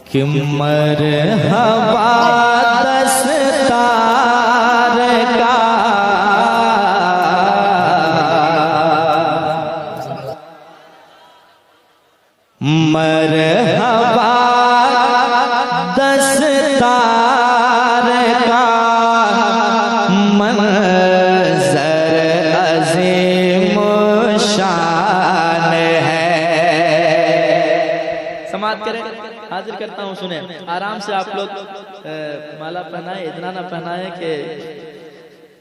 कि मरहबा दस्तार का मरहबा दस्तार का मंज़र अज़ीम शान है। समाप्त करें, हाजिर करता हूँ, सुने आराम से आप लोग माला पहनाए, इतना ना पहनाए कि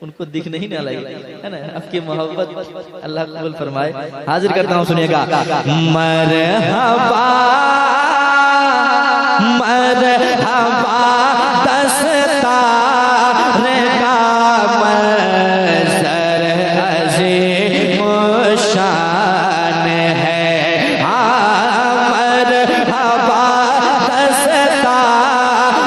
उनको दिखने ही ना लगे, है ना। आपकी मोहब्बत अल्लाह कबूल फरमाए। हाजिर करता हूँ, सुनिएगा। मरहबा मरहबा दस्तार का मंज़र अज़ीम शान है। मरहबा दस्तार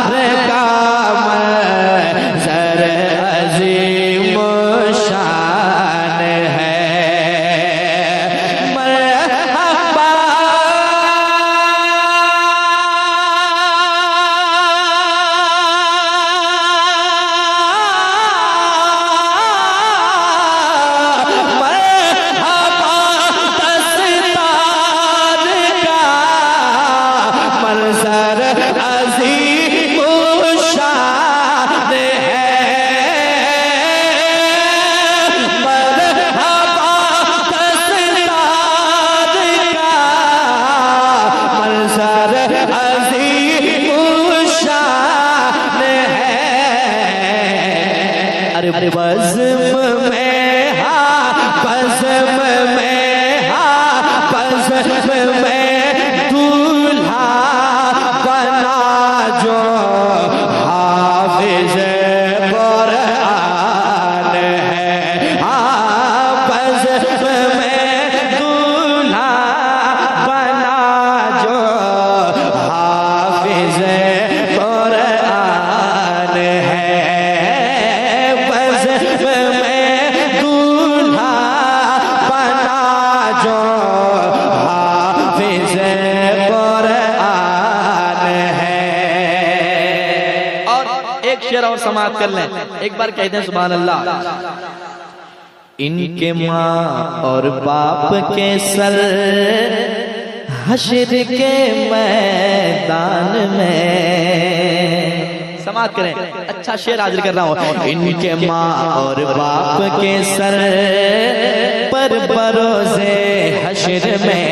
का मंज़र अज़ीम शान है। मरहबा बज़्म में हा बज़्म में हा बज़्म में दूल्हा बना जो हाफ़िज़ कुरान है। बज़्म में दूल्हा बना जो हाफ़िज़ कुरान है। शेर और समाप्त कर लें, एक बार कहते हैं सुभान अल्लाह। इनके माँ और बाप के सर हश्र के मैदान में। समाप्त करें, अच्छा शेर हाजिर कर रहा हूँ। इनके माँ और बाप के सर पर बरोज़े हश्र में